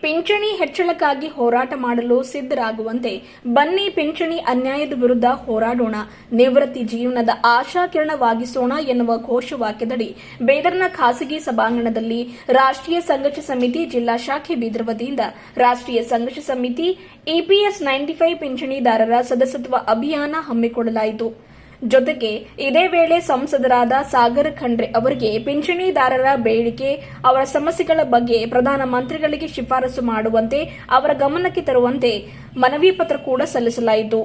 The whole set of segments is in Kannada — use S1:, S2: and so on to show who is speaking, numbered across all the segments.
S1: ಪಿಂಚಣಿ ಹೆಚ್ಚಳಕ್ಕಾಗಿ ಹೋರಾಟ ಮಾಡಲು ಸಿದ್ಧರಾಗುವಂತೆ ಬನ್ನಿ ಪಿಂಚಣಿ ಅನ್ಯಾಯದ ವಿರುದ್ಧ ಹೋರಾಡೋಣ, ನಿವೃತ್ತಿ ಜೀವನದ ಆಶಾಕಿರಣವಾಗಿಸೋಣ ಎನ್ನುವ ಘೋಷವಾಕ್ಯದಡಿ ಬೀದರ್ನ ಖಾಸಗಿ ಸಭಾಂಗಣದಲ್ಲಿ ರಾಷ್ಟ್ರೀಯ ಸಂಘರ್ಷ ಸಮಿತಿ ಜಿಲ್ಲಾ ಶಾಖೆ ಬೀದರ್ ವತಿಯಿಂದ ರಾಷ್ಟ್ರೀಯ ಸಂಘರ್ಷ ಸಮಿತಿ ಇಪಿಎಸ್ 95 ಪಿಂಚಣಿದಾರರ ಸದಸ್ಯತ್ವ ಅಭಿಯಾನ ಹಮ್ಮಿಕೊಳ್ಳಲಾಯಿತು. ಜೊತೆಗೆ ಇದೇ ವೇಳೆ ಸಂಸದರಾದ ಸಾಗರ್ ಖಂಡ್ರೆ ಅವರಿಗೆ ಪಿಂಚಣಿದಾರರ ಬೇಡಿಕೆ, ಅವರ ಸಮಸ್ಯೆಗಳ ಬಗ್ಗೆ ಪ್ರಧಾನಮಂತ್ರಿಗಳಿಗೆ ಶಿಫಾರಸು ಮಾಡುವಂತೆ ಅವರ ಗಮನಕ್ಕೆ ತರುವಂತೆ ಮನವಿ ಪತ್ರ ಕೂಡ ಸಲ್ಲಿಸಲಾಯಿತು.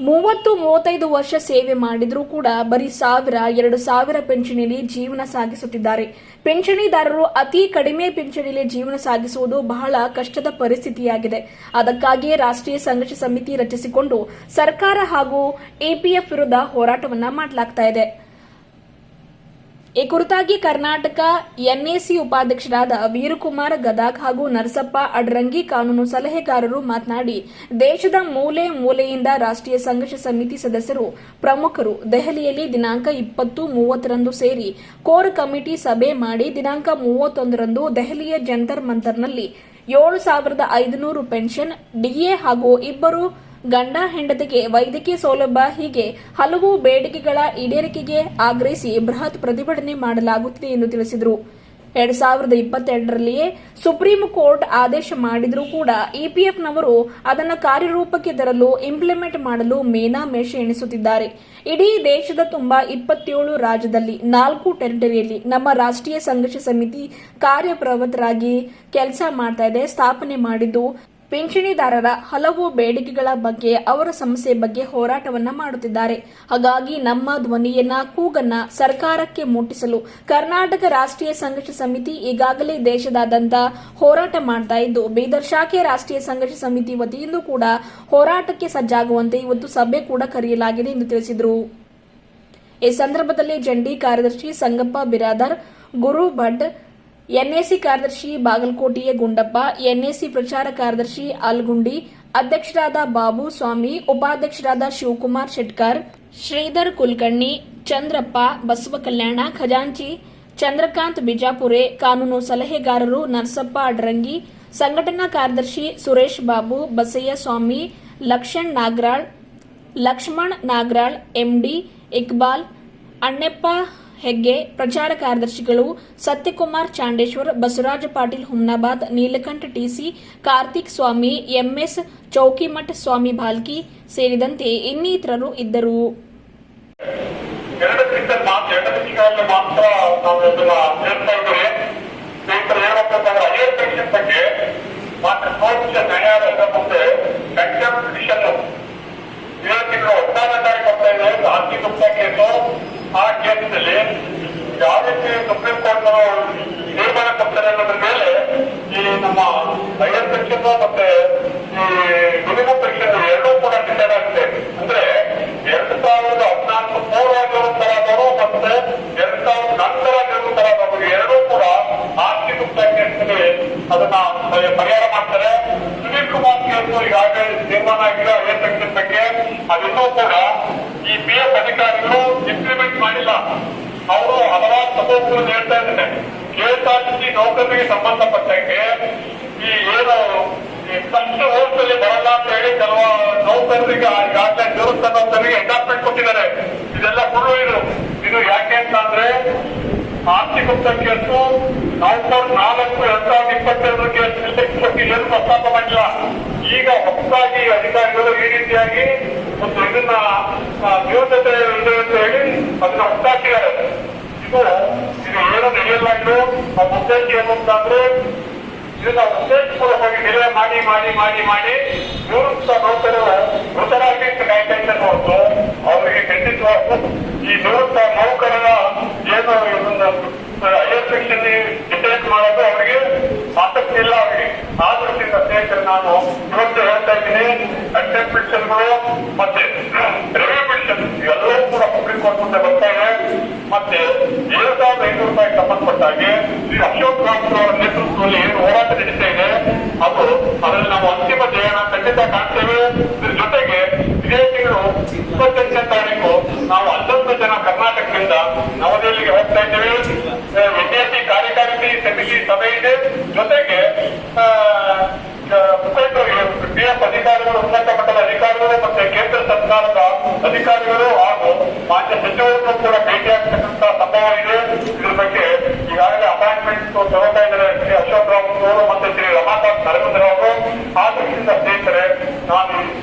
S1: 30-35 ವರ್ಷ ಸೇವೆ ಮಾಡಿದ್ರೂ ಕೂಡ ಬರೀ 1000-2000 ಪಿಂಚಣಿಲಿ ಜೀವನ ಸಾಗಿಸುತ್ತಿದ್ದಾರೆ. ಪಿಂಚಣಿದಾರರು ಅತಿ ಕಡಿಮೆ ಪಿಂಚಣಿಲಿ ಜೀವನ ಸಾಗಿಸುವುದು ಬಹಳ ಕಷ್ಟದ ಪರಿಸ್ಥಿತಿಯಾಗಿದೆ. ಅದಕ್ಕಾಗಿಯೇ ರಾಷ್ಟ್ರೀಯ ಸಂಘರ್ಷ ಸಮಿತಿ ರಚಿಸಿಕೊಂಡು ಸರ್ಕಾರ ಹಾಗೂ ಎಪಿಎಫ್ ವಿರುದ್ಧ ಹೋರಾಟವನ್ನ ಮಾಡಲಾಗ್ತಾ ಇದೆ. ಈ ಕುರಿತಾಗಿ ಕರ್ನಾಟಕ ಎನ್ಎಸಿ ಉಪಾಧ್ಯಕ್ಷರಾದ ವೀರಕುಮಾರ್ ಗದಾಗ್ ಹಾಗೂ ನರಸಪ್ಪ ಅಡ್ರಂಗಿ ಕಾನೂನು ಸಲಹೆಗಾರರು ಮಾತನಾಡಿ, ದೇಶದ ಮೂಲೆ ಮೂಲೆಯಿಂದ ರಾಷ್ಟ್ರೀಯ ಸಂಘರ್ಷ ಸಮಿತಿ ಸದಸ್ಯರು, ಪ್ರಮುಖರು ದೆಹಲಿಯಲ್ಲಿ ದಿನಾಂಕ 20-30ರಂದು ಸೇರಿ ಕೋರ್ ಕಮಿಟಿ ಸಭೆ ಮಾಡಿ ದಿನಾಂಕ 31ರಂದು ದೆಹಲಿಯ ಜಂತರ್ ಮಂತರ್ನಲ್ಲಿ 7,500 ಪೆನ್ಷನ್, ಡಿಎ ಹಾಗೂ 2 ಗಂಡ ಹೆಂಡತಿಗೆ ವೈದ್ಯಕೀಯ ಸೌಲಭ್ಯ ಹೀಗೆ ಹಲವು ಬೇಡಿಕೆಗಳ ಈಡೇರಿಕೆಗೆ ಆಗ್ರಹಿಸಿ ಬೃಹತ್ ಪ್ರತಿಭಟನೆ ಮಾಡಲಾಗುತ್ತಿದೆ ಎಂದು ತಿಳಿಸಿದರು. 2022ರಲ್ಲಿಯೇ ಸುಪ್ರೀಂ ಕೋರ್ಟ್ ಆದೇಶ ಮಾಡಿದರೂ ಕೂಡ ಇಪಿಎಫ್ನವರು ಅದನ್ನು ಕಾರ್ಯರೂಪಕ್ಕೆ ತರಲು ಇಂಪ್ಲಿಮೆಂಟ್ ಮಾಡಲು ಮೇಷ ಎಣಿಸುತ್ತಿದ್ದಾರೆ. ಇಡೀ ದೇಶದ ತುಂಬಾ 27 ರಾಜ್ಯದಲ್ಲಿ 4 ಟೆರಿಟರಿಯಲ್ಲಿ ನಮ್ಮ ರಾಷ್ಟ್ರೀಯ ಸಂಘರ್ಷ ಸಮಿತಿ ಕಾರ್ಯಪ್ರವೃತ್ತರಾಗಿ ಕೆಲಸ ಮಾಡ್ತಾ ಇದೆ. ಸ್ಥಾಪನೆ ಮಾಡಿದ್ದು ಪಿಂಚಣಿದಾರರ ಹಲವು ಬೇಡಿಕೆಗಳ ಬಗ್ಗೆ, ಅವರ ಸಮಸ್ಯೆ ಬಗ್ಗೆ ಹೋರಾಟವನ್ನ ಮಾಡುತ್ತಿದ್ದಾರೆ. ಹಾಗಾಗಿ ನಮ್ಮ ಧ್ವನಿಯನ್ನ, ಕೂಗನ್ನ ಸರ್ಕಾರಕ್ಕೆ ಮುಟ್ಟಿಸಲು ಕರ್ನಾಟಕ ರಾಷ್ಟ್ರೀಯ ಸಂಘರ್ಷ ಸಮಿತಿ ಈಗಾಗಲೇ ದೇಶದಾದ್ಯಂತ ಹೋರಾಟ ಮಾಡ್ತಾ ಇದ್ದು, ಬೀದರ್ ಶಾಖೆ ರಾಷ್ಟ್ರೀಯ ಸಂಘರ್ಷ ಸಮಿತಿ ವತಿಯಿಂದ ಕೂಡ ಹೋರಾಟಕ್ಕೆ ಸಜ್ಜಾಗುವಂತೆ ಇವತ್ತು ಸಭೆ ಕೂಡ ಕರೆಯಲಾಗಿದೆ ಎಂದು ತಿಳಿಸಿದರು. ಈ ಸಂದರ್ಭದಲ್ಲಿ ಜಂಟಿ ಕಾರ್ಯದರ್ಶಿ ಸಂಗಪ್ಪ ಬಿರಾದರ್, ಗುರು ಭಟ್, ಎನ್ಎಸಿ ಕಾರ್ಯದರ್ಶಿ ಬಾಗಲಕೋಟೆಯ ಗುಂಡಪ್ಪ, ಎನ್ಎಸಿ ಪ್ರಚಾರ ಕಾರ್ಯದರ್ಶಿ ಅಲ್ಗುಂಡಿ, ಅಧ್ಯಕ್ಷರಾದ ಬಾಬು ಸ್ವಾಮಿ, ಉಪಾಧ್ಯಕ್ಷರಾದ ಶಿವಕುಮಾರ್ ಶೆಟ್ಕರ್, ಶ್ರೀಧರ್ ಕುಲಕರ್ಣಿ, ಚಂದ್ರಪ್ಪ ಬಸವಕಲ್ಯಾಣ, ಖಜಾಂಚಿ ಚಂದ್ರಕಾಂತ್ ಬಿಜಾಪುರೆ, ಕಾನೂನು ಸಲಹೆಗಾರರು ನರಸಪ್ಪ ಅಡ್ರಂಗಿ, ಸಂಘಟನಾ ಕಾರ್ಯದರ್ಶಿ ಸುರೇಶ್ ಬಾಬು, ಬಸಯ್ಯ ಸ್ವಾಮಿ, ಲಕ್ಷ್ಮಣ್ ನಾಗರಾಳ್, ಎಂಡಿ ಇಕ್ಬಾಲ್, ಅಣ್ಣಪ್ಪ ಹೆಗ್ಗೆ, ಪ್ರಚಾರ ಕಾರ್ಯದರ್ಶಿಗಳು ಸತ್ಯಕುಮಾರ್ ಚಾಂಡೇಶ್ವರ್, ಬಸವರಾಜ ಪಾಟೀಲ್ ಹುಮ್ನಾಬಾದ್, ನೀಲಕಂಠ ಟಿಸಿ, ಕಾರ್ತಿಕ್ ಸ್ವಾಮಿ, ಎಂಎಸ್ ಚೌಕಿಮಠ್, ಸ್ವಾಮಿ ಭಾಲ್ಕಿ ಸೇರಿದಂತೆ ಇನ್ನಿತರರು ಇದ್ದರು.
S2: ಆ ಕೇಂದ್ರದಲ್ಲಿ ಯಾವ ರೀತಿ ಸುಪ್ರೀಂ ಕೋರ್ಟ್ ತೀರ್ಮಾನ ಕೊಡ್ತಾರೆ ಅನ್ನೋದ್ರ ಮೇಲೆ ಈ ನಮ್ಮ ಹೈಯರ್ ಪೆನ್ಷನ್ ಮತ್ತೆ ಈ ಮಿನಿಮಮ್ ಪೆನ್ಷನ್ ಎರಡೂ ಕೂಡ ಡಿಸೈಡ್ ಆಗುತ್ತೆ. ಅಂದ್ರೆ 2014 ಪೂರ್ವ ತರಾದವರು ಮತ್ತೆ 2000 ನಂತರ ತರಾದವರು ಎರಡೂ ಕೂಡ ಆಸ್ತಿ ಗುಪ್ತಾಂಗದಲ್ಲಿ ಅದನ್ನ ಪರಿಹಾರ ಮಾಡ್ತಾರೆ. ಸುನೀಲ್ ಕುಮಾರ್ ಕೇಸ್ ಈಗಾಗಲೇ ತೀರ್ಮಾನ ಆಗಿದೆ ಹೈಯರ್ ಪೆನ್ಷನ್ ಬಗ್ಗೆ. ಅದಿನ್ನೂ ಕೂಡ ಈ ಪಿಎಫ್ ಅಧಿಕಾರಿಗಳು ಇಂಪ್ಲಿಮೆಂಟ್ ಮಾಡಿಲ್ಲ. ಅವರು ಹಲವಾರು ಸಪೋರ್ಟ್ಗಳನ್ನು ಹೇಳ್ತಾ ಇದ್ದಾರೆ. ಕೆಎಸ್ಆರ್ಟಿಸಿ ನೌಕರರಿಗೆ ಸಂಬಂಧಪಟ್ಟಂಗೆ ಈ ಏನು ಫಸ್ಟ್ ಹೋಲ್ಸಲ್ಲಿ ಬರಲ್ಲ ಅಂತ ಹೇಳಿ ಕೆಲವು ನೌಕರರಿಗೆ ಈಗಾಗಲೇ ನಿವೃತ್ತ ನೌಕರರಿಗೆ ಎಂಡಾರ್ಮೆಂಟ್ ಕೊಟ್ಟಿದ್ದಾರೆ. ಇದೆಲ್ಲ ಸುಳ್ಳು. ಇದು ಯಾಕೆ ಅಂತಂದ್ರೆ ಆರ್ಥಿಕ ಕೇಸು ನವೆಂಬರ್ 4, 2022 ಕೇಸ್ ಏನು ಪ್ರಸ್ತಾಪ ಮಾಡಿಲ್ಲ. ಈಗ ಹೊಸದಾಗಿ ಅಧಿಕಾರಿಗಳು ಈ ರೀತಿಯಾಗಿ ಒಂದು ಇದನ್ನ ನ್ಯೂನತೆ ಇದೆ ಅಂತ ಹೇಳಿ ಅದನ್ನ ಹೊತ್ತಾಕಿದ್ದಾರೆ. ಇದು ಏನು ನಡೆಯಲ್ಲ. ಇದು ಆ ಉದ್ದೇಶ ಏನು ಅಂತಂದ್ರೆ ಇದನ್ನ ಉದ್ದೇಶಪೂರ್ವಕವಾಗಿ ಡಿಲೇ ಮಾಡಿ ಮಾಡಿ ಮಾಡಿ ಮಾಡಿ ನಿವೃತ್ತ ನೌಕರರು ಮೃತರಾಗಿ ಕಾಯ್ತಾ ಇದ್ದಾರೆ ಹೊರತು ಅವರಿಗೆ ಖಂಡಿತವಾಗೂ ಈ ನಿವೃತ್ತ ನೌಕರರ ಏನು ಹೈಯರ್ ಪೆನ್ಷನ್ ಡಿಸೈಡ್ ಮಾಡೋದು ಅವರಿಗೆ ಆಸಕ್ತಿ ಇಲ್ಲ. ಅವರಿಗೆ ಆ ದೃಷ್ಟಿಯಿಂದ ಸ್ನೇಹಿತರೆ ನಾನು ಇವತ್ತು ಹೇಳ್ತಾ ಇದ್ದೀನಿ, ಅಟೆಂಪ್ಟ್ ಪೆನ್ಷನ್ಗಳು ಮತ್ತೆ ರೆವಿನ್ಯೂ ಪೆನ್ಷನ್ ಇವೆಲ್ಲವೂ ಕೂಡ ಸುಪ್ರೀಂ ಕೋರ್ಟ್ ಮುಂದೆ ಬರ್ತಾ ಇದೆ. ಮತ್ತೆ 7,500 ರೂಪಾಯಿ ಸಂಬಂಧಪಟ್ಟಾಗೆ ಈ ಅಶೋಕ್ ರಾಮ್ಪುರ್ ಅವರ ನೇತೃತ್ವದಲ್ಲಿ ಏನು ಹೋರಾಟ ನಡೀತಾ ಇದೆ ಅದರಲ್ಲಿ ನಾವು ಅಂತಿಮ ಜಯನ ಖಂಡಿತ ಕಾಣ್ತೇವೆ. ಇದ್ರ ಜೊತೆಗೆ ಇದೇ ತಿಂಗಳು 28ನೇ ತಾರೀಕು ನಾವು 11 ಜನ ಕರ್ನಾಟಕದಿಂದ ನವದೆಹಲಿಗೆ ಹೋಗ್ತಾ ಇದ್ದೇವೆ. ವಿದ್ಯಾರ್ಥಿ ಕಾರ್ಯಕಾರಿಣಿ ಸಮಿತಿ ಸಭೆ ಇದೆ. ಜೊತೆಗೆ ತಗೋತಾ ಇದ್ದಾರೆ ಶ್ರೀ ಅಶೋಕ್ ರಾವ್ ಅವರು ಮತ್ತು ಶ್ರೀ ರಮಾಕಾಂತ್ ನರೇಂದ್ರ ಅವರು. ಆ ದೃಷ್ಟಿಯಿಂದ ಸ್ನೇಹಿತರೆ ನಾನು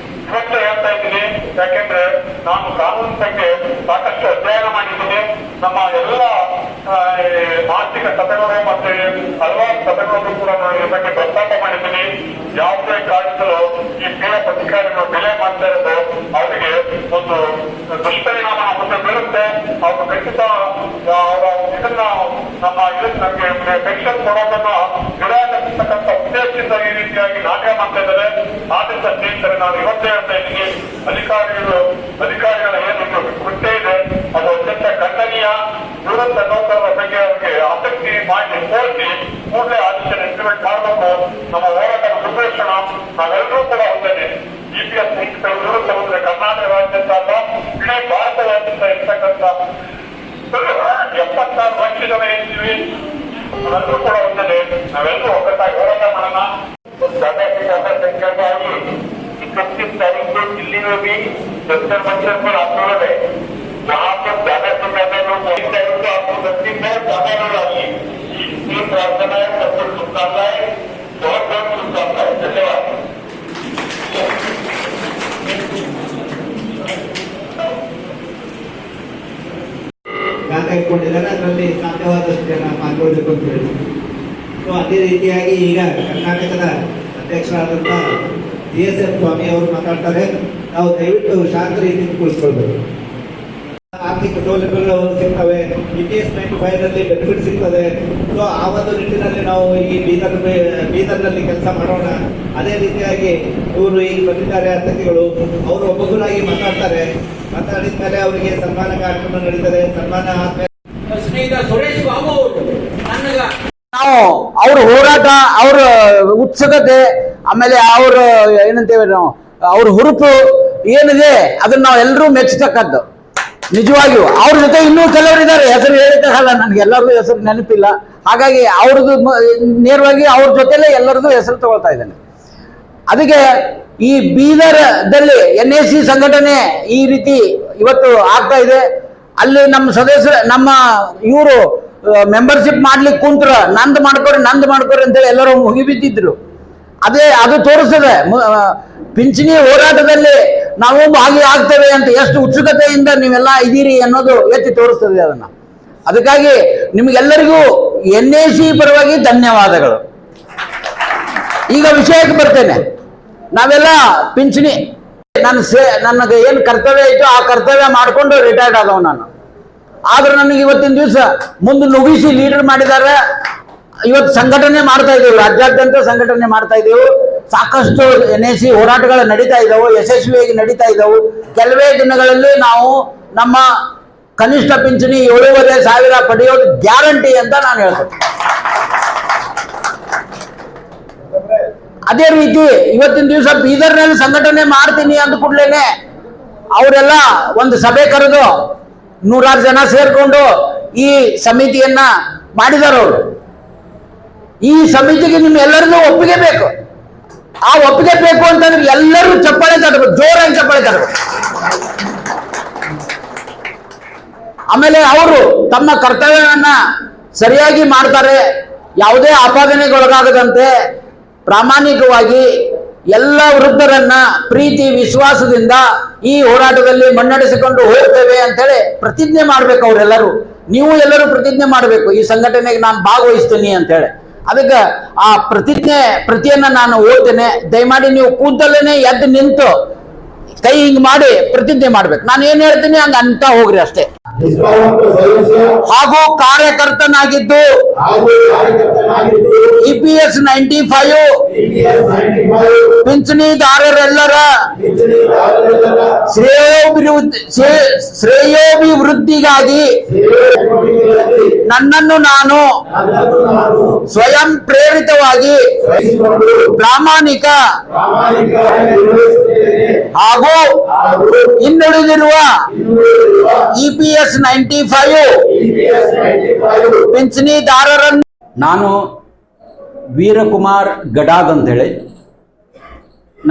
S2: ಇವತ್ತೇ ಹೇಳ್ತಾ ಇದ್ದೀನಿ, ಯಾಕೆಂದ್ರೆ ನಾನು ಕಾನೂನು ಬಗ್ಗೆ ಸಾಕಷ್ಟು ಅಧ್ಯಯನ ಮಾಡಿದ್ದೀನಿ. ನಮ್ಮ ಎಲ್ಲ ಮಾನಸಿಕ ಸಭೆಗಳು ಮತ್ತೆ ಹಲವಾರು ಸಭೆಗಳನ್ನು ಕೂಡ ನಾನು ಈ ಬಗ್ಗೆ ಪ್ರಸ್ತಾಪ ಮಾಡಿದ್ದೀನಿ. ಯಾವುದೇ ಕಾರಣದಲ್ಲೂ ಈ PF ಅಧಿಕಾರಿಗಳು ಬೆಲೆ ಮಾಡ್ತಾ ಇರೋದು ಅವರಿಗೆ ಒಂದು ದುಷ್ಪರಿಣಾಮ ಮುಂದೆ ಬೀರುತ್ತೆ. ಅವರು ಖಂಡಿತ ಇದನ್ನ ನಮಗೆ ಪೆನ್ಷನ್ ಕೊಡೋದನ್ನ ನಿರಾಕರಿಸತಕ್ಕಂಥ ಉದ್ದೇಶದಿಂದ ಈ ರೀತಿಯಾಗಿ ನಾಟಕ ಮಾಡ್ತಾ ಇದ್ದಾರೆ. ಆದ್ರಿಂದ ಸ್ನೇಹಿತರೆ ನಾನು ಇವತ್ತೇ ಹೇಳ್ತಾ ಇದ್ದೀನಿ, ಅಧಿಕಾರಿಗಳ ಏನು ಕೃತ್ಯ ಇದೆ ಅದು ಅತ್ಯಂತ ಖಂಡನೀಯ. ನಿವೃತ್ತ ನೌಕರರ ಬಗ್ಗೆ ಅವರಿಗೆ ಆಸಕ್ತಿ ಮಾಡಿ ತೋರಿಸಿ ಕೂಡಲೇ ಆದೇಶ ಇಂಪ್ಲಿಮೆಂಟ್ ಮಾಡಬೇಕು. ನಮ್ಮ ಹೋರಾಟ ಮುಂದುವರಿಸೋಣ. ನಾವೆಲ್ಲರೂ ಕೂಡ ಒಂದೇ EPS ನಿವೃತ್ತ ಹೋದ್ರೆ ಕರ್ನಾಟಕ ರಾಜ್ಯಾದ್ಯಂತ ಅಲ್ಲ, ಇಡೀ ಭಾರತದಾದ್ಯಂತ ಇರ್ತಕ್ಕಂಥ 76 ಲಕ್ಷ ಜನ ಇದ್ದೀವಿ. ನಾವೆಲ್ಲರೂ ಕೂಡ ಒಂದೇ, ನಾವೆಲ್ಲರೂ ಒಗ್ಗಟ್ಟಾಗಿ ಹೋರಾಟ ಮಾಡೋಣ. संख्याकारी 31 तारीख को दिल्ली में भी जंतर मंतर पर आंदोलन है, वहाँ पर ज्यादा से ज्यादा लोग 23 तारीख को आपको 29 में ज्यादा लोग आइए. इसकी प्रार्थना है, सबको शुभकामनाएं, बहुत बहुत शुभकामनाएं. धन्यवाद.
S3: ಕಾಯ್ಕೊಂಡಿದ್ದಾರೆ, ಅದರಲ್ಲಿ ಸಾಧ್ಯವಾದಷ್ಟು ಜನ ಪಾಲ್ಗೊಳ್ಬೇಕು ಅಂತ ಹೇಳಿ. ಸೊ ಅದೇ ರೀತಿಯಾಗಿ ಈಗ ಕರ್ನಾಟಕದ ಅಧ್ಯಕ್ಷರಾದಂಥ GSM ಸ್ವಾಮಿ ಅವರು ಮಾತಾಡ್ತಾರೆ. ನಾವು ದಯವಿಟ್ಟು ಶಾಂತ ರೀತಿಯಿಂದ ಕುಳಿಸ್ಕೊಳ್ಬೇಕು. ಆರ್ಥಿಕ ಸೌಲಭ್ಯಗಳು ಸಿಗ್ತವೆ, EPS 95ರಲ್ಲಿ ಬೆನಿಫಿಟ್ ಸಿಗ್ತದೆ. ಸೊ ಆ ಒಂದು ನಿಟ್ಟಿನಲ್ಲಿ ನಾವು ಈ ಬೀದರ್ನಲ್ಲಿ ಕೆಲಸ ಮಾಡೋಣ. ಅದೇ ರೀತಿಯಾಗಿ ಇವರು ಈಗ ಬಂದಿದ್ದಾರೆ ಅತಿಥಿಗಳು, ಅವರು ಒಬ್ಬೊಬ್ಬರಾಗಿ ಮಾತಾಡ್ತಾರೆ. ಮಾತಾಡಿದ ಮೇಲೆ ಅವರಿಗೆ ಸನ್ಮಾನ ಕಾರ್ಯಕ್ರಮ ನಡೀತದೆ. ಸನ್ಮಾನ ಆದ್ಮೇಲೆ
S4: ಸ್ನೇಹಿತ ಸುರೇಶ್ ಬಾಬು ಅವರು
S5: ನಾವು ಅವ್ರ ಹೋರಾಟ, ಅವ್ರ ಉತ್ಸುಕತೆ, ಆಮೇಲೆ ಅವ್ರ ಏನಂತೇವೆ ನಾವು ಅವ್ರ ಹುರುಪು ಏನಿದೆ ಅದನ್ನ ನಾವು ಎಲ್ಲರೂ ಮೆಚ್ಚತಕ್ಕದ್ದು. ನಿಜವಾಗಿಯೂ ಅವ್ರ ಜೊತೆ ಇನ್ನೂ ಕೆಲವರು ಇದ್ದಾರೆ, ಹೆಸರು ಹೇಳಿದ್ದಲ್ಲ, ನನಗೆ ಎಲ್ಲರದ್ದು ಹೆಸರು ನೆನಪಿಲ್ಲ. ಹಾಗಾಗಿ ಅವ್ರದ್ದು ನೇರವಾಗಿ ಅವ್ರ ಜೊತೆಲೇ ಎಲ್ಲರದ್ದು ಹೆಸರು ತಗೊಳ್ತಾ ಇದ್ದೇನೆ. ಅದಕ್ಕೆ ಈ ಬೀದರ್ದಲ್ಲಿ NAC ಸಂಘಟನೆ ಈ ರೀತಿ ಇವತ್ತು ಆಗ್ತಾ ಇದೆ. ಅಲ್ಲಿ ನಮ್ಮ ಸದಸ್ಯರು, ನಮ್ಮ ಇವರು ಮೆಂಬರ್ಶಿಪ್ ಮಾಡ್ಲಿಕ್ಕೆ ಕುಂತ್ರ ನಂದು ಮಾಡ್ಕೊರಿ ಅಂತೇಳಿ ಎಲ್ಲರೂ ಮುಗಿಬಿದ್ದಿದ್ರು. ಅದು ತೋರಿಸ್ತದೆ ಪಿಂಚಣಿ ಹೋರಾಟದಲ್ಲಿ ನಾವು ಭಾಗಿಯಾಗ್ತೇವೆ ಅಂತ ಎಷ್ಟು ಉತ್ಸುಕತೆಯಿಂದ ನೀವೆಲ್ಲ ಇದ್ದೀರಿ ಅನ್ನೋದು ಎತ್ತಿ ತೋರಿಸ್ತದೆ ಅದನ್ನ. ಅದಕ್ಕಾಗಿ ನಿಮಗೆಲ್ಲರಿಗೂ NAC ಪರವಾಗಿ ಧನ್ಯವಾದಗಳು. ಈಗ ವಿಷಯಕ್ಕೆ ಬರ್ತೇನೆ. ನಾವೆಲ್ಲ ಪಿಂಚಣಿ ನನಗೆ ಏನು ಕರ್ತವ್ಯ ಇತ್ತು ಆ ಕರ್ತವ್ಯ ಮಾಡಿಕೊಂಡು ರಿಟೈರ್ಡ್ ಆದವ ನಾನು. ಆದ್ರೆ ನನಗೆ ಇವತ್ತಿನ ದಿವಸ ಮುಂದೆ ನುಗ್ಗಿಸಿ ಲೀಡರ್ ಮಾಡಿದ್ದಾರೆ. ಇವತ್ತು ಸಂಘಟನೆ ಮಾಡ್ತಾ ಇದ್ದೇವೆ, ರಾಜ್ಯಾದ್ಯಂತ ಸಂಘಟನೆ ಮಾಡ್ತಾ ಇದ್ದೇವೆ. ಸಾಕಷ್ಟು NAC ಹೋರಾಟಗಳು ನಡೀತಾ ಇದ್ದಾವೆ, ಯಶಸ್ವಿಯಾಗಿ ನಡೀತಾ ಇದ್ದಾವೆ. ಕೆಲವೇ ದಿನಗಳಲ್ಲಿ ನಾವು ನಮ್ಮ ಕನಿಷ್ಠ ಪಿಂಚಣಿ 7,500 ಪಡೆಯೋದು ಗ್ಯಾರಂಟಿ ಅಂತ ನಾನು ಹೇಳ್ತೇನೆ. ಅದೇ ರೀತಿ ಇವತ್ತಿನ ದಿವಸ ಬೀದರ್ನಲ್ಲಿ ಸಂಘಟನೆ ಮಾಡ್ತೀನಿ ಅಂದ ಕೂಡಲೇನೆ ಅವರೆಲ್ಲ ಒಂದು ಸಭೆ ಕರೆದು 100 ಜನ ಸೇರ್ಕೊಂಡು ಈ ಸಮಿತಿಯನ್ನ ಮಾಡಿದಾರವರು. ಈ ಸಮಿತಿಗೆ ನಿಮ್ಮ ಎಲ್ಲರಿಗೂ ಒಪ್ಪಿಗೆ ಬೇಕು. ಆ ಒಪ್ಪಿಗೆ ಬೇಕು ಅಂತಂದ್ರೆ ಎಲ್ಲರೂ ಚಪ್ಪಾಳೆ ತರಬೇಕು, ಜೋರಾಗಿ ಚಪ್ಪಾಳೆ ತರಬೇಕು. ಆಮೇಲೆ ಅವರು ತಮ್ಮ ಕರ್ತವ್ಯವನ್ನ ಸರಿಯಾಗಿ ಮಾಡ್ತಾರೆ. ಯಾವುದೇ ಆಪಾದನೆಗೊಳಗಾಗದಂತೆ ಪ್ರಾಮಾಣಿಕವಾಗಿ ಎಲ್ಲ ವೃದ್ಧರನ್ನ ಪ್ರೀತಿ ವಿಶ್ವಾಸದಿಂದ ಈ ಹೋರಾಟದಲ್ಲಿ ಮುನ್ನಡೆಸಿಕೊಂಡು ಹೋಗ್ತೇವೆ ಅಂತೇಳಿ ಪ್ರತಿಜ್ಞೆ ಮಾಡ್ಬೇಕು. ಅವರೆಲ್ಲರೂ, ನೀವು ಎಲ್ಲರೂ ಪ್ರತಿಜ್ಞೆ ಮಾಡಬೇಕು, ಈ ಸಂಘಟನೆಗೆ ನಾನು ಭಾಗವಹಿಸ್ತೀನಿ ಅಂತೇಳಿ. ಅದಕ್ಕೆ ಆ ಪ್ರತಿಯನ್ನ ನಾನು ಓದ್ತೇನೆ. ದಯಮಾಡಿ ನೀವು ಕೂದಲೇನೆ ಎದ್ದು ನಿಂತು ಕೈ ಹಿಂಗ್ ಮಾಡಿ ಪ್ರತಿಜ್ಞೆ ಮಾಡ್ಬೇಕು. ನಾನು ಏನ್ ಹೇಳ್ತೀನಿ ಹಂಗ ಅಂತ ಹೋಗ್ರಿ ಅಷ್ಟೇ. ಹಾಗೂ ಕಾರ್ಯಕರ್ತನಾಗಿದ್ದು EPS 95 ಪಿಂಚಣಿದಾರರೆಲ್ಲರ ಶ್ರೇಯೋಭಿವೃದ್ಧಿಗಾಗಿ ನನ್ನನ್ನು ನಾನು ಸ್ವಯಂ ಪ್ರೇರಿತವಾಗಿ ಪ್ರಾಮಾಣಿಕ ಹಾಗೂ ಇನ್ನುಳಿದಿರುವ EPS 95 ಪಿಂಚಣಿದಾರರನ್ನು ನಾನು ವೀರಕುಮಾರ್ ಗಡಾದ್ ಅಂತೇಳಿ,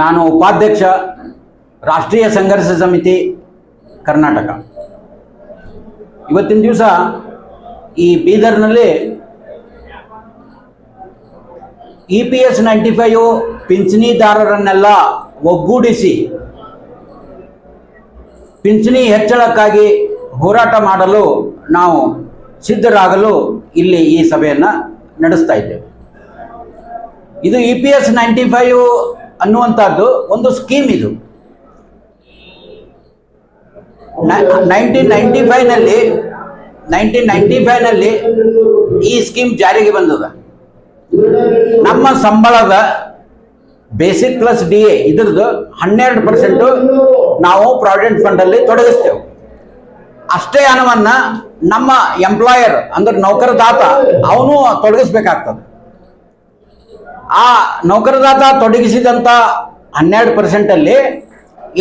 S5: ನಾನು ಉಪಾಧ್ಯಕ್ಷ ರಾಷ್ಟ್ರೀಯ ಸಂಘರ್ಷ ಸಮಿತಿ ಕರ್ನಾಟಕ. ಇವತ್ತಿನ ದಿವಸ ಈ ಬೀದರ್ನಲ್ಲಿ EPS 95 ಪಿಂಚಣಿದಾರರನ್ನೆಲ್ಲ ಒಗ್ಗೂಡಿಸಿ ಪಿಂಚಣಿ ಹೆಚ್ಚಳಕ್ಕಾಗಿ ಹೋರಾಟ ಮಾಡಲು ನಾವು ಸಿದ್ಧರಾಗಲು ಇಲ್ಲಿ ಈ ಸಭೆಯನ್ನು ನಡೆಸ್ತಾ ಇದ್ದೇವೆ. ಇದು EPS 95 ಅನ್ನುವಂಥದ್ದು ಒಂದು ಸ್ಕೀಮ್. ಇದು 1995 ನಲ್ಲಿ ಈ ಸ್ಕೀಮ್ ಜಾರಿಗೆ ಬಂದದ. ನಮ್ಮ ಸಂಬಳದ ಬೇಸಿಕ್ ಪ್ಲಸ್ DA ಇದ್ರದ್ದು 12% ನಾವು ಪ್ರಾವಿಡೆಂಟ್ ಫಂಡ್ ಅಲ್ಲಿ ತೊಡಗಿಸ್ತೇವೆ. ಅಷ್ಟೇ ಹಣವನ್ನ ನಮ್ಮ ಎಂಪ್ಲಾಯರ್ ಅಂದ್ರೆ ನೌಕರದಾತ ಅವನು ತೊಡಗಿಸ್ಬೇಕಾಗ್ತದೆ. ಆ ನೌಕರದಾತ ತೊಡಗಿಸಿದಂತ 12% ಅಲ್ಲಿ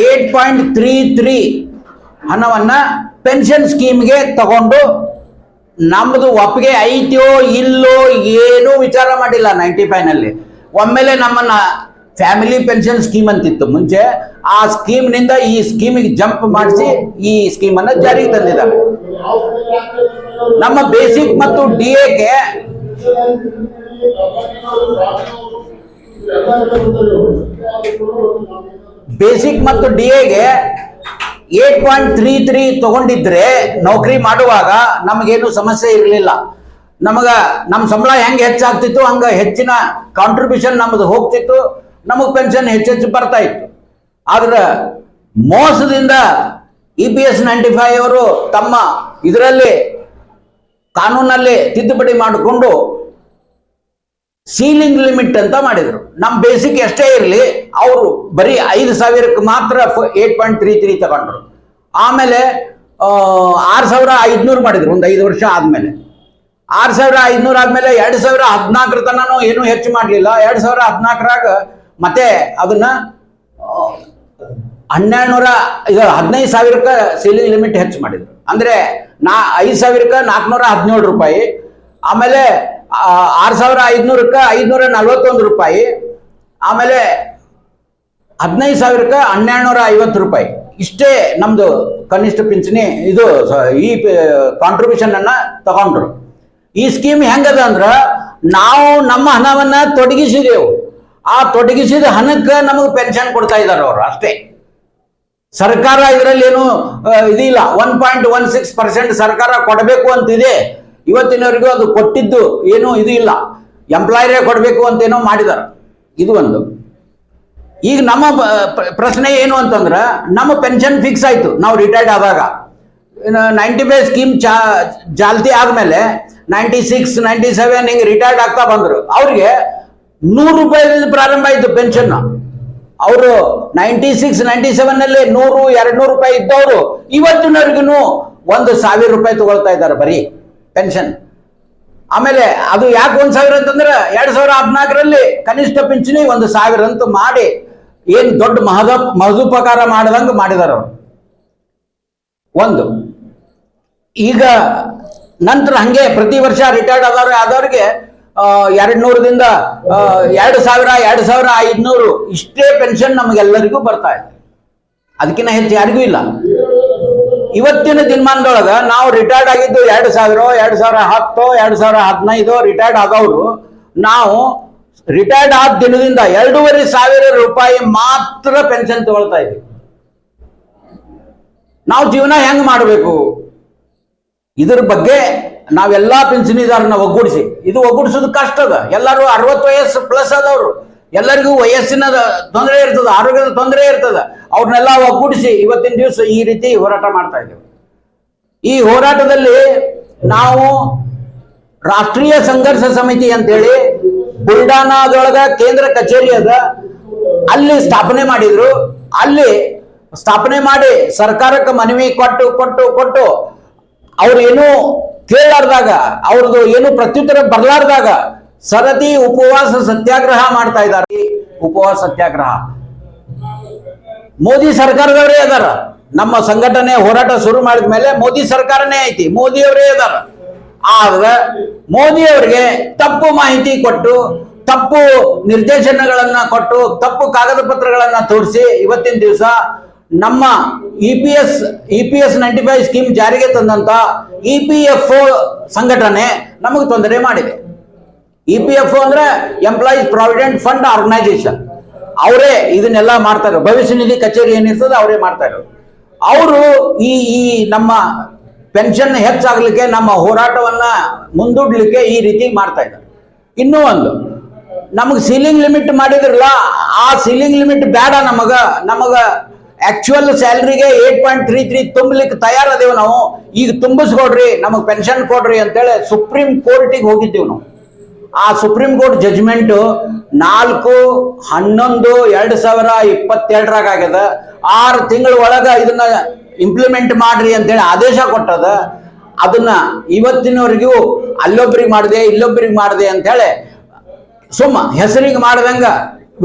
S5: 8.33 ಹಣವನ್ನ ಪೆನ್ಷನ್ ಸ್ಕೀಮ್ಗೆ ತಗೊಂಡು ನಮ್ಮದು ಒಪ್ಪಿಗೆ ಐತಿಯೋ ಇಲ್ಲೋ ಏನೂ ವಿಚಾರ ಮಾಡಿಲ್ಲ. 95 ನಲ್ಲಿ ಒಮ್ಮೆಲೆ ನಮ್ಮನ್ನ ಫ್ಯಾಮಿಲಿ ಪೆನ್ಷನ್ ಸ್ಕೀಮ್ ಅಂತಿತ್ತು ಮುಂಚೆ, ಆ ಸ್ಕೀಮ್ನಿಂದ ಈ ಸ್ಕೀಮಿಗೆ ಜಂಪ್ ಮಾಡಿಸಿ ಈ ಸ್ಕೀಮನ್ನು ಜಾರಿಗೆ ತಂದಿದ್ದಾರೆ. ನಮ್ಮ ಬೇಸಿಕ್ ಮತ್ತು DAಗೆ ಬೇಸಿಕ್ ಮತ್ತು DAಗೆ 8.33 ತಗೊಂಡಿದ್ರೆ ನೌಕರಿ ಮಾಡುವಾಗ ನಮಗೇನು ಸಮಸ್ಯೆ ಇರಲಿಲ್ಲ. ನಮ್ಮ ಸಂಬಳ ಹೆಂಗೆ ಹೆಚ್ಚಾಗ್ತಿತ್ತು ಹಂಗ ಹೆಚ್ಚಿನ ಕಾಂಟ್ರಿಬ್ಯೂಷನ್ ನಮ್ದು ಹೋಗ್ತಿತ್ತು, ನಮಗೆ ಪೆನ್ಷನ್ ಹೆಚ್ಚೆಚ್ಚು ಬರ್ತಾ ಇತ್ತು. ಆದ್ರೆ ಮೋಸದಿಂದ EPS 95 ಅವರು ತಮ್ಮ ಇದರಲ್ಲಿ ಕಾನೂನಲ್ಲಿ ತಿದ್ದುಪಡಿ ಮಾಡಿಕೊಂಡು ಸೀಲಿಂಗ್ ಲಿಮಿಟ್ ಅಂತ ಮಾಡಿದ್ರು. ನಮ್ಮ ಬೇಸಿಕ್ ಎಷ್ಟೇ ಇರಲಿ ಅವರು ಬರೀ 5,000ಕ್ಕೆ ಮಾತ್ರ 8.33 ತಗೊಂಡ್ರು. ಆಮೇಲೆ 6,500 ಮಾಡಿದ್ರು ಒಂದು 5 ವರ್ಷ ಆದ್ಮೇಲೆ. 6,500 ಆದ್ಮೇಲೆ 2014 ತನೂ ಏನೂ ಹೆಚ್ಚು ಮಾಡಲಿಲ್ಲ. 2014ರಾಗ ಮತ್ತೆ ಅದನ್ನ 15,000ಕ್ಕೆ ಸೀಲಿಂಗ್ ಲಿಮಿಟ್ ಹೆಚ್ಚು ಮಾಡಿದ್ರು. ಅಂದ್ರೆ 5,000ಕ್ಕೆ 417 ರೂಪಾಯಿ, ಆಮೇಲೆ 6,500ಕ್ಕೆ 541 ರೂಪಾಯಿ, ಆಮೇಲೆ 15,000ಕ್ಕೆ 1,250 ರೂಪಾಯಿ. ಇಷ್ಟೇ ನಮ್ದು ಕನಿಷ್ಠ ಪಿಂಚಣಿ ಇದು ಈ ಕಾಂಟ್ರಿಬ್ಯೂಷನ್ ಅನ್ನ ತಗೊಂಡ್ರು. ಈ ಸ್ಕೀಮ್ ಹೆಂಗದ ಅಂದ್ರ ನಾವು ನಮ್ಮ ಹಣವನ್ನ ತೊಡಗಿಸಿದೆವು, ಆ ತೊಡಗಿಸಿದ ಹಣಕ್ಕೆ ನಮಗೆ ಪೆನ್ಷನ್ ಕೊಡ್ತಾ ಇದ್ದಾರೆ ಅವರು ಅಷ್ಟೇ. ಸರ್ಕಾರ ಇದರಲ್ಲಿ ಏನು ಇದಿಲ್ಲ. 1.16% ಸರ್ಕಾರ ಕೊಡಬೇಕು ಅಂತಿದೆ. ಇವತ್ತಿನವರೆಗೂ ಅದು ಕೊಟ್ಟಿದ್ದು ಏನು ಇದು ಇಲ್ಲ. ಎಂಪ್ಲಾಯರೇ ಕೊಡಬೇಕು ಅಂತೇನೋ ಮಾಡಿದಾರೆ. ಇದು ಒಂದು. ಈಗ ನಮ್ಮ ಪ್ರಶ್ನೆ ಏನು ಅಂತಂದ್ರೆ ನಮ್ಮ ಪೆನ್ಷನ್ ಫಿಕ್ಸ್ ಆಯ್ತು ನಾವು ರಿಟೈರ್ಡ್ ಆದಾಗ. 95 ಸ್ಕೀಮ್ ಜಾಲ್ತಿ ಆದ್ಮೇಲೆ 96, 97 ಹಿಂಗೆ ರಿಟೈರ್ಡ್ ಆಗ್ತಾ ಬಂದ್ರು. ಅವ್ರಿಗೆ 100 ರೂಪಾಯಿದಿಂದ ಪ್ರಾರಂಭ ಆಯ್ತು ಪೆನ್ಷನ್. ಅವರು 96, 97 ನಲ್ಲಿ 100, 200 ರೂಪಾಯಿ ಇದ್ದವರು ಇವತ್ತಿನವರೆಗೂ 1,000 ರೂಪಾಯಿ ತಗೊಳ್ತಾ ಇದ್ದಾರೆ ಬರೀ ಪೆನ್ಷನ್. ಆಮೇಲೆ ಅದು ಯಾಕೆ 1,000 ಅಂತಂದ್ರೆ 2014ರಲ್ಲಿ ಕನಿಷ್ಠ ಪಿಂಚಣಿ 1,000 ಅಂತ ಮಾಡಿ ಏನ್ ದೊಡ್ಡ ಮಹದುಪಕಾರ ಮಾಡದಂಗ ಮಾಡಿದಾರ ಅವರು. ಒಂದು ಈಗ ನಂತರ ಹಂಗೆ ಪ್ರತಿ ವರ್ಷ ರಿಟೈರ್ಡ್ ಆದವ್ರಿಗೆ 200ದಿಂದ 2,000, 2,500 ಇಷ್ಟೇ ಪೆನ್ಷನ್ ನಮಗೆಲ್ಲರಿಗೂ ಬರ್ತಾ ಇದೆ. ಅದಕ್ಕಿಂತ ಹೆಚ್ಚು ಯಾರಿಗೂ ಇಲ್ಲ. ಇವತ್ತಿನ ದಿನಮಾನದೊಳಗ ನಾವು ರಿಟೈರ್ಡ್ ಆಗಿದ್ದು 2,000, 2010, 2015 ರಿಟೈರ್ಡ್ ಆದವರು ನಾವು ರಿಟೈರ್ಡ್ ಆದ ದಿನದಿಂದ 2,500 ರೂಪಾಯಿ ಮಾತ್ರ ಪೆನ್ಷನ್ ತಗೊಳ್ತಾ ಇದ್ದೀವಿ. ನಾವು ಜೀವನ ಹೆಂಗ್ ಮಾಡಬೇಕು ಇದ್ರ ಬಗ್ಗೆ ನಾವೆಲ್ಲಾ ಪಿಂಚಣಿದಾರನ ಒಗ್ಗೂಡಿಸಿ, ಇದು ಒಗ್ಗೂಡಿಸೋದು ಕಷ್ಟ ಅದ. ಎಲ್ಲರೂ 60 ವಯಸ್ಸು ಪ್ಲಸ್ ಆದವರು, ಎಲ್ಲರಿಗೂ ವಯಸ್ಸಿನ ತೊಂದರೆ ಇರ್ತದ, ಆರೋಗ್ಯದ ತೊಂದರೆ ಇರ್ತದ. ಅವ್ರನ್ನೆಲ್ಲ ಒಗ್ಗೂಡಿಸಿ ಇವತ್ತಿನ ದಿವಸ ಈ ರೀತಿ ಹೋರಾಟ ಮಾಡ್ತಾ ಇದ್ದೇವೆ. ಈ ಹೋರಾಟದಲ್ಲಿ ನಾವು ರಾಷ್ಟ್ರೀಯ ಸಂಘರ್ಷ ಸಮಿತಿ ಅಂತೇಳಿ ಬುಲ್ಡಾನಾದೊಳಗ ಕೇಂದ್ರ ಕಚೇರಿ ಅದ, ಅಲ್ಲಿ ಸ್ಥಾಪನೆ ಮಾಡಿದ್ರು. ಅಲ್ಲಿ ಸ್ಥಾಪನೆ ಮಾಡಿ ಸರ್ಕಾರಕ್ಕೆ ಮನವಿ ಕೊಟ್ಟು ಅವ್ರು ಏನು ಕೇಳಲಾರ್ದಾಗ, ಅವ್ರದ್ದು ಏನು ಪ್ರತ್ಯುತ್ತರ ಬರ್ಲಾರ್ದಾಗ ಸರತಿ ಉಪವಾಸ ಸತ್ಯಾಗ್ರಹ ಮಾಡ್ತಾ ಇದ್ದಾರೆ. ಉಪವಾಸ ಸತ್ಯಾಗ್ರಹ ಮೋದಿ ಸರ್ಕಾರದವರೇ ಅದಾರ. ನಮ್ಮ ಸಂಘಟನೆ ಹೋರಾಟ ಶುರು ಮಾಡಿದ ಮೇಲೆ ಮೋದಿ ಸರ್ಕಾರನೇ ಐತಿ, ಮೋದಿಯವರೇ ಅದಾರ. ಆದ್ರೆ ಮೋದಿಯವರಿಗೆ ತಪ್ಪು ಮಾಹಿತಿ ಕೊಟ್ಟು, ತಪ್ಪು ನಿರ್ದೇಶನಗಳನ್ನ ಕೊಟ್ಟು, ತಪ್ಪು ಕಾಗದ ಪತ್ರಗಳನ್ನ ತೋರಿಸಿ ಇವತ್ತಿನ ದಿವಸ ನಮ್ಮ EPS 95 ಸ್ಕೀಮ್ ಜಾರಿಗೆ ತಂದಂತ EPFO ಸಂಘಟನೆ ನಮಗೆ ತೊಂದರೆ ಮಾಡಿದೆ. EPFO ಅಂದ್ರೆ ಎಂಪ್ಲಾಯೀಸ್ ಪ್ರಾವಿಡೆಂಟ್ ಫಂಡ್ ಆರ್ಗನೈಸೇಷನ್. ಅವರೇ ಇದನ್ನೆಲ್ಲ ಮಾಡ್ತಾರೆ. ಭವಿಷ್ಯ ನಿಧಿ ಕಚೇರಿ ಏನಿರ್ತದೆ ಅವರೇ ಮಾಡ್ತಾ ಇರೋದು. ಅವರು ಈ ನಮ್ಮ ಪೆನ್ಷನ್ ಹೆಚ್ಚಾಗಲಿಕ್ಕೆ, ನಮ್ಮ ಹೋರಾಟವನ್ನ ಮುಂದೂಡ್ಲಿಕ್ಕೆ ಈ ರೀತಿ ಮಾಡ್ತಾ ಇದ್ದಾರೆ. ಇನ್ನೂ ಒಂದು, ನಮಗೆ ಸೀಲಿಂಗ್ ಲಿಮಿಟ್ ಮಾಡಿದ್ರಲ್ಲ, ಆ ಸೀಲಿಂಗ್ ಲಿಮಿಟ್ ಬೇಡ. ನಮಗ ಆಕ್ಚುಯಲ್ ಸ್ಯಾಲ್ರಿಗೆ 8.33 ತುಂಬಲಿಕ್ಕೆ ತಯಾರದೇವು ನಾವು. ಈಗ ತುಂಬಿಸ್ಕೊಡ್ರಿ, ನಮಗೆ ಪೆನ್ಷನ್ ಕೊಡ್ರಿ ಅಂತೇಳಿ ಸುಪ್ರೀಂ ಕೋರ್ಟಿಗೆ ಹೋಗಿದ್ದೀವಿ ನಾವು. ಆ ಸುಪ್ರೀಂ ಕೋರ್ಟ್ ಜಜ್ಮೆಂಟ್ 4/11/2022 ಆಗ್ಯದ. 6 ತಿಂಗಳ ಒಳಗ ಇದನ್ನ ಇಂಪ್ಲಿಮೆಂಟ್ ಮಾಡ್ರಿ ಅಂತೇಳಿ ಆದೇಶ ಕೊಟ್ಟದ. ಅದನ್ನ ಇವತ್ತಿನವರೆಗೂ ಅಲ್ಲೊಬ್ರಿಗೆ ಮಾಡಿದೆ ಇಲ್ಲೊಬ್ರಿಗೆ ಮಾಡಿದೆ ಅಂತೇಳಿ ಸುಮ್ಮ ಹೆಸರಿಗೆ ಮಾಡ್ದಂಗ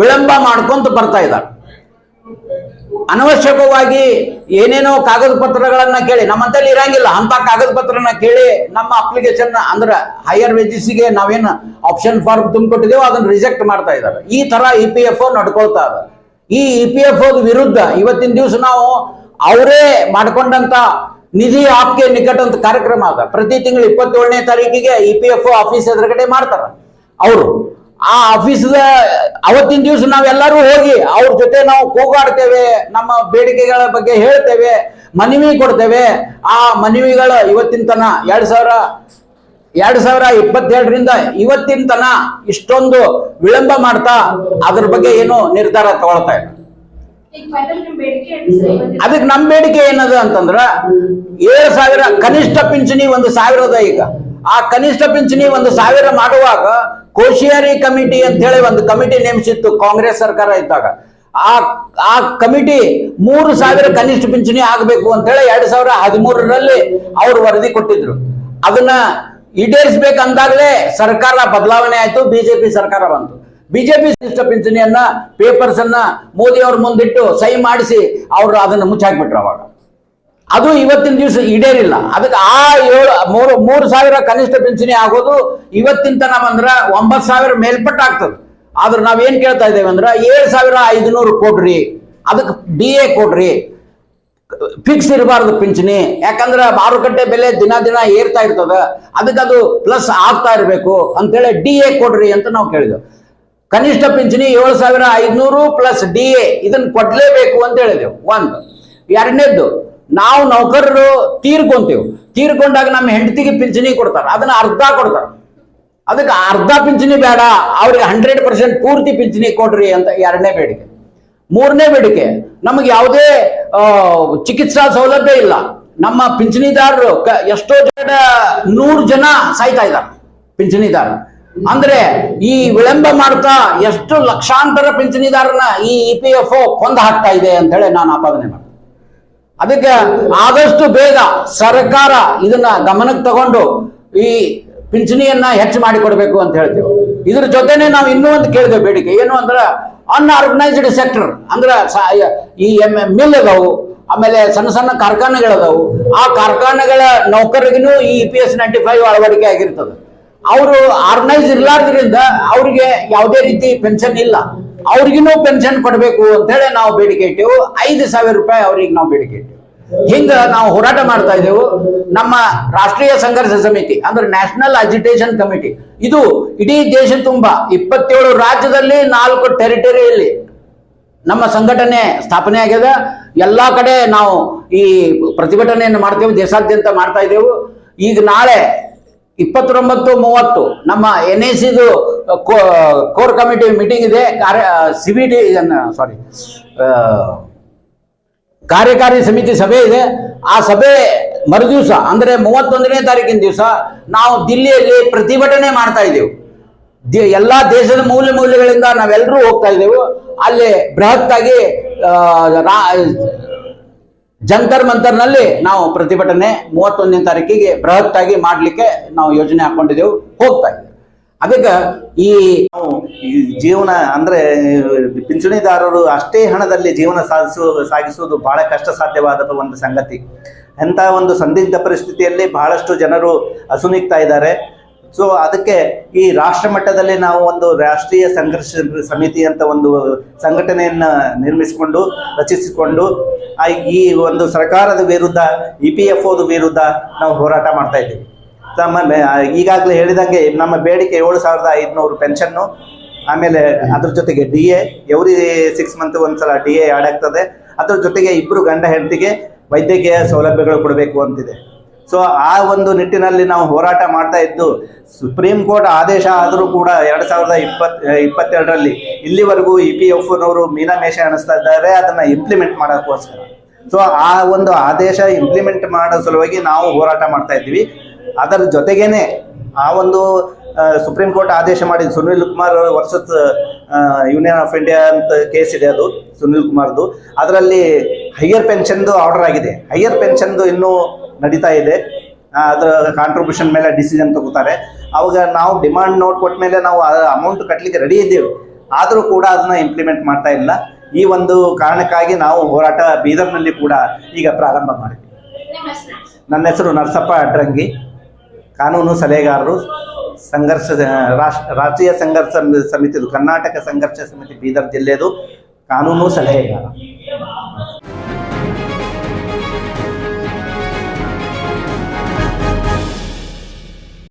S5: ವಿಳಂಬ ಮಾಡ್ಕೊಂತ ಬರ್ತಾ ಇದ್ದಾರೆ. ಅನವಶ್ಯಕವಾಗಿ ಏನೇನೋ ಕಾಗದ ಪತ್ರಗಳನ್ನ ಕೇಳಿ, ನಮ್ಮಂತಲ್ಲಿ ಇರಂಗಿಲ್ಲ ಅಂತ ಕಾಗದ ಪತ್ರನ ಕೇಳಿ ನಮ್ಮ ಅಪ್ಲಿಕೇಶನ್ ಅಂದ್ರೆ ಹೈಯರ್ ವೇಜಸ್ಗೆ ನಾವೇನು ಆಪ್ಷನ್ ಫಾರ್ಮ್ ತುಂಬಿಕೊಟ್ಟಿದ್ದೇವೆ ಅದನ್ನ ರಿಜೆಕ್ಟ್ ಮಾಡ್ತಾ ಇದ್ದಾರೆ. ಈ ತರ EPFO ನಡ್ಕೊಳ್ತಾ ಇದೆ. ಈ EPFO ವಿರುದ್ಧ ಇವತ್ತಿನ ದಿವಸ ನಾವು ಅವರೇ ಮಾಡ್ಕೊಂಡಂತ ನಿಧಿ ಆಪ್ಗೆ ನಿಕಟ ಅಂತ ಕಾರ್ಯಕ್ರಮ ಅದ. ಪ್ರತಿ ತಿಂಗಳು 27ನೇ ತಾರೀಕಿಗೆ EPFO ಆಫೀಸ್ ಎದುರುಗಡೆ ಮಾಡ್ತಾರ ಅವರು. ಆ ಆಫೀಸ್ದ ಅವತ್ತಿನ ದಿವಸ ನಾವೆಲ್ಲರೂ ಹೋಗಿ ಅವ್ರ ಜೊತೆ ನಾವು ಕೂಗಾಡ್ತೇವೆ, ನಮ್ಮ ಬೇಡಿಕೆಗಳ ಬಗ್ಗೆ ಹೇಳ್ತೇವೆ, ಮನವಿ ಕೊಡ್ತೇವೆ. ಆ ಮನವಿಗಳ ಇವತ್ತಿನ ತನ 2022ರಿಂದ ಇವತ್ತಿನ ತನ ಇಷ್ಟೊಂದು ವಿಳಂಬ ಮಾಡ್ತಾ ಅದ್ರ ಬಗ್ಗೆ ಏನು ನಿರ್ಧಾರ ತಗೊಳ್ತಾ ಇಲ್ಲ. ಅದಕ್ಕೆ ನಮ್ಮ ಬೇಡಿಕೆ ಏನದ ಅಂತಂದ್ರ 7,000 ಕನಿಷ್ಠ ಪಿಂಚಣಿ 1,000 ಈಗ. ಆ ಕನಿಷ್ಠ ಪಿಂಚಣಿ 1,000 ಮಾಡುವಾಗ ಕೋಶಿಯಾರಿ ಕಮಿಟಿ ಅಂತ ಹೇಳಿ ಒಂದು ಕಮಿಟಿ ನೇಮಿಸಿತ್ತು ಕಾಂಗ್ರೆಸ್ ಸರ್ಕಾರ ಇದ್ದಾಗ. ಆ ಕಮಿಟಿ 3,000 ಕನಿಷ್ಠ ಪಿಂಚಣಿ ಆಗಬೇಕು ಅಂತ ಹೇಳಿ 2013ರಲ್ಲಿ ಅವರು ವರದಿ ಕೊಟ್ಟಿದ್ರು. ಅದನ್ನ ಈಡೇರಿಸಬೇಕಂದಾಗಲೇ ಸರ್ಕಾರ ಬದಲಾವಣೆ ಆಯ್ತು, ಬಿಜೆಪಿ ಸರ್ಕಾರ ಬಂತು. ಬಿಜೆಪಿ ಕನಿಷ್ಠ ಪಿಂಚಣಿಯನ್ನ ಪೇಪರ್ಸ್ ಅನ್ನ ಮೋದಿ ಅವ್ರ ಮುಂದಿಟ್ಟು ಸಹಿ ಮಾಡಿಸಿ ಅವರು ಅದನ್ನ ಮುಚ್ಚಾಕ್ಬಿಟ್ರು. ಅವಾಗ ಅದು ಇವತ್ತಿನ ದಿವಸ ಈಡೇರಿಲ್ಲ. ಅದಕ್ಕೆ ಆ 3,000 ಕನಿಷ್ಠ ಪಿಂಚಣಿ ಆಗೋದು ಇವತ್ತಿನ ತನ ಬಂದ್ರ 9,000 ಮೇಲ್ಪಟ್ಟು ಆಗ್ತದೆ. ಆದ್ರೆ ನಾವೇನ್ ಕೇಳ್ತಾ ಇದ್ದೇವೆ ಅಂದ್ರೆ 7,500 ಕೊಡ್ರಿ, ಅದಕ್ಕೆ DA ಕೊಡ್ರಿ, ಫಿಕ್ಸ್ ಇರಬಾರ್ದು ಪಿಂಚಣಿ. ಯಾಕಂದ್ರೆ ಮಾರುಕಟ್ಟೆ ಬೆಲೆ ದಿನ ಏರ್ತಾ ಇರ್ತದ, ಅದಕ್ಕೆ ಅದು ಪ್ಲಸ್ ಆಗ್ತಾ ಇರಬೇಕು ಅಂತೇಳಿ DA ಕೊಡ್ರಿ ಅಂತ ನಾವು ಕೇಳಿದೆವು. ಕನಿಷ್ಠ ಪಿಂಚಣಿ 7,500 ಪ್ಲಸ್ DA ಇದನ್ನ ಕೊಡ್ಲೇಬೇಕು ಅಂತ ಹೇಳಿದೆವು. ಒಂದು. ಎರಡನೇದ್ದು, ನಾವು ನೌಕರರು ತೀರ್ಕೊಂಡಾಗ ನಮ್ಮ ಹೆಂಡತಿಗೆ ಪಿಂಚಣಿ ಕೊಡ್ತಾರೆ, ಅದನ್ನ ಅರ್ಧ ಕೊಡ್ತಾರೆ. ಅದಕ್ಕೆ ಅರ್ಧ ಪಿಂಚಣಿ ಬೇಡ, ಅವ್ರಿಗೆ 100% ಪೂರ್ತಿ ಪಿಂಚಣಿ ಕೊಡ್ರಿ ಅಂತ ಎರಡನೇ ಬೇಡಿಕೆ. ಮೂರನೇ ಬೇಡಿಕೆ, ನಮಗೆ ಯಾವುದೇ ಚಿಕಿತ್ಸಾ ಸೌಲಭ್ಯ ಇಲ್ಲ. ನಮ್ಮ ಪಿಂಚಣಿದಾರರು ಎಷ್ಟೋ 100 ಜನ ಸಾಯ್ತಾ ಇದ್ದಾರೆ ಪಿಂಚಣಿದಾರ. ಅಂದ್ರೆ ಈ ವಿಳಂಬ ಮಾಡ್ತಾ ಎಷ್ಟು ಲಕ್ಷಾಂತರ ಪಿಂಚಣಿದಾರನ ಈ EPFO ಕೊಂದು ಹಾಕ್ತಾ ಇದೆ ಅಂತ ಹೇಳಿ ನಾನು ಆಪಾದನೆ ಮಾಡ್ತೀನಿ. ಅದಕ್ಕೆ ಆದಷ್ಟು ಬೇಗ ಸರ್ಕಾರ ಇದನ್ನ ಗಮನಕ್ಕೆ ತಗೊಂಡು ಈ ಪಿಂಚಣಿಯನ್ನ ಹೆಚ್ಚು ಮಾಡಿಕೊಡ್ಬೇಕು ಅಂತ ಹೇಳ್ತೇವೆ. ಇದ್ರ ಜೊತೆನೆ ನಾವು ಇನ್ನೂ ಒಂದು ಕೇಳಿದೆವು ಬೇಡಿಕೆ, ಏನು ಅಂದ್ರೆ ಅನ್ಆರ್ಗನೈಸ್ಡ್ ಸೆಕ್ಟರ್ ಅಂದ್ರೆ ಈ ಮಿಲ್ ಅದಾವು, ಆಮೇಲೆ ಸಣ್ಣ ಕಾರ್ಖಾನೆಗಳದಾವು. ಆ ಕಾರ್ಖಾನೆಗಳ ನೌಕರರಿಗೂ ಈ EPS 95 ಅಳವಡಿಕೆ ಆಗಿರ್ತದೆ. ಅವರು ಆರ್ಗನೈಸ್ ಇರ್ಲಾರ್ದ್ರಿಂದ ಅವ್ರಿಗೆ ಯಾವುದೇ ರೀತಿ ಪೆನ್ಷನ್ ಇಲ್ಲ, ಅವ್ರಿಗೂ ಪೆನ್ಷನ್ ಕೊಡಬೇಕು ಅಂತ ಹೇಳಿ ನಾವು ಬೇಡಿಕೆ ಇಟ್ಟೆವು. 5,000 ರೂಪಾಯಿ ಅವ್ರಿಗೆ ನಾವು ಬೇಡಿಕೆ ಇಟ್ಟೆವು. ಹಿಂಗ ನಾವು ಹೋರಾಟ ಮಾಡ್ತಾ ಇದ್ದೆವು. ನಮ್ಮ ರಾಷ್ಟ್ರೀಯ ಸಂಘರ್ಷ ಸಮಿತಿ ಅಂದ್ರೆ ನ್ಯಾಷನಲ್ ಅಜಿಟೇಷನ್ ಕಮಿಟಿ, ಇದು ಇಡೀ ದೇಶ ತುಂಬಾ 27 ರಾಜ್ಯದಲ್ಲಿ 4 ಟೆರಿಟರಿಯಲ್ಲಿ ನಮ್ಮ ಸಂಘಟನೆ ಸ್ಥಾಪನೆ ಆಗ್ಯದ. ಎಲ್ಲಾ ಕಡೆ ನಾವು ಈ ಪ್ರತಿಭಟನೆಯನ್ನು ಮಾಡ್ತೇವೆ, ದೇಶಾದ್ಯಂತ ಮಾಡ್ತಾ ಇದ್ದೇವೆ. ಈಗ ನಾಳೆ 29-30 ನಮ್ಮ NACದು ಕೋರ್ ಕಮಿಟಿ ಮೀಟಿಂಗ್ ಇದೆ. ಕಾರ್ಯಕಾರಿ ಸಮಿತಿ ಸಭೆ ಇದೆ. ಆ ಸಭೆ ಮರುದಿವಸ ಅಂದ್ರೆ 31ನೇ ತಾರೀಕಿನ ದಿವಸ ನಾವು ದಿಲ್ಲಿಯಲ್ಲಿ ಪ್ರತಿಭಟನೆ ಮಾಡ್ತಾ ಇದ್ದೇವೆ. ಎಲ್ಲಾ ದೇಶದ ಮೂಲೆಗಳಿಂದ ನಾವೆಲ್ಲರೂ ಹೋಗ್ತಾ ಇದ್ದೇವೆ. ಅಲ್ಲಿ ಬೃಹತ್ತಾಗಿ ಜಂತರ್ ಮಂತರ್ನಲ್ಲಿ ನಾವು ಪ್ರತಿಭಟನೆ 31ನೇ ತಾರೀಕಿಗೆ ಬೃಹತ್ತಾಗಿ ಮಾಡ್ಲಿಕ್ಕೆ ನಾವು ಯೋಜನೆ ಹಾಕೊಂಡಿದ್ದೆವು, ಹೋಗ್ತಾ ಇದ್ದೇವೆ. ಅದಕ್ಕೆ ಈ
S6: ಜೀವನ ಅಂದ್ರೆ ಪಿಂಚಣಿದಾರರು ಅಷ್ಟೇ ಹಣದಲ್ಲಿ ಜೀವನ ಸಾಗಿಸುವುದು ಬಹಳ ಕಷ್ಟ ಸಾಧ್ಯವಾದ ಒಂದು ಸಂಗತಿ. ಎಂಥ ಒಂದು ಸಂದಿಗ್ಧ ಪರಿಸ್ಥಿತಿಯಲ್ಲಿ ಬಹಳಷ್ಟು ಜನರು ಅಸುನೀಗ್ತಾ ಇದ್ದಾರೆ. ಸೊ ಅದಕ್ಕೆ ಈ ರಾಷ್ಟ್ರ ಮಟ್ಟದಲ್ಲಿ ನಾವು ಒಂದು ರಾಷ್ಟ್ರೀಯ ಸಂಘರ್ಷ ಸಮಿತಿ ಅಂತ ಒಂದು ಸಂಘಟನೆಯನ್ನ ರಚಿಸಿಕೊಂಡು ಈ ಒಂದು ಸರ್ಕಾರದ ವಿರುದ್ಧ EPFO ವಿರುದ್ಧ ನಾವು ಹೋರಾಟ ಮಾಡ್ತಾ ಇದ್ದೀವಿ. ಈಗಾಗಲೇ ಹೇಳಿದಂಗೆ ನಮ್ಮ ಬೇಡಿಕೆ 7,500 ಪೆನ್ಷನ್ನು, ಆಮೇಲೆ ಅದ್ರ ಜೊತೆಗೆ DA ಎವ್ರಿ 6 ಮಂತ್ ಒಂದ್ಸಲ DA ಆ್ಯಡ್ ಆಗ್ತದೆ. ಅದ್ರ ಜೊತೆಗೆ 2 ಗಂಡ ಹೆಂಡತಿಗೆ ವೈದ್ಯಕೀಯ ಸೌಲಭ್ಯಗಳು ಕೊಡಬೇಕು ಅಂತಿದೆ. ಸೊ ಆ ಒಂದು ನಿಟ್ಟಿನಲ್ಲಿ ನಾವು ಹೋರಾಟ ಮಾಡ್ತಾ ಇದ್ದು, ಸುಪ್ರೀಂ ಕೋರ್ಟ್ ಆದೇಶ ಆದರೂ ಕೂಡ 2022ರಲ್ಲಿ ಇಲ್ಲಿವರೆಗೂ EPF ಮೀನಾಮೇಷ ಎಣಿಸ್ತಾ ಇದ್ದಾರೆ ಅದನ್ನ ಇಂಪ್ಲಿಮೆಂಟ್ ಮಾಡೋಕ್ಕೋಸ್ಕರ. ಸೊ ಆ ಒಂದು ಆದೇಶ ಇಂಪ್ಲಿಮೆಂಟ್ ಮಾಡೋ ಸಲುವಾಗಿ ನಾವು ಹೋರಾಟ ಮಾಡ್ತಾ ಇದ್ವಿ. ಅದರ ಜೊತೆಗೇನೆ ಆ ಒಂದು ಸುಪ್ರೀಂ ಕೋರ್ಟ್ ಆದೇಶ ಮಾಡಿದ Sunil Kumar versus union of India ಅಂತ ಕೇಸ್ ಇದೆ, ಅದು ಸುನಿಲ್ ಕುಮಾರ್ದು. ಅದರಲ್ಲಿ ಹೈಯರ್ ಪೆನ್ಷನ್ದು ಆರ್ಡರ್ ಆಗಿದೆ. ಹೈಯರ್ ಪೆನ್ಷನ್ದು ಇನ್ನೂ ನಡೀತಾ ಇದೆ. ಅದರ ಕಾಂಟ್ರಿಬ್ಯೂಷನ್ ಮೇಲೆ ಡಿಸಿಷನ್ ತಗೋತಾರೆ. ಅವಾಗ ನಾವು ಡಿಮಾಂಡ್ ನೋಟ್ ಕೊಟ್ಟ ಮೇಲೆ ನಾವು ಅಮೌಂಟ್ ಕಟ್ಟಲಿಕ್ಕೆ ರೆಡಿ ಇದ್ದೀವಿ, ಆದರೂ ಕೂಡ ಅದನ್ನ ಇಂಪ್ಲಿಮೆಂಟ್ ಮಾಡ್ತಾ ಇಲ್ಲ. ಈ ಒಂದು ಕಾರಣಕ್ಕಾಗಿ ನಾವು ಹೋರಾಟ ಬೀದರ್ನಲ್ಲಿ ಕೂಡ ಈಗ ಪ್ರಾರಂಭ ಮಾಡಿದ್ವಿ. ನನ್ನ ಹೆಸರು ನರಸಪ್ಪ ಅಡ್ರಂಗಿ, ಕಾನೂನು ಸಲಹೆಗಾರರು, ರಾಷ್ಟ್ರೀಯ ಸಂಘರ್ಷ ಸಮಿತಿದು, ಕರ್ನಾಟಕ ಸಂಘರ್ಷ ಸಮಿತಿ ಬೀದರ್ ಜಿಲ್ಲೆದು ಕಾನೂನು ಸಲಹೆಗಾರ.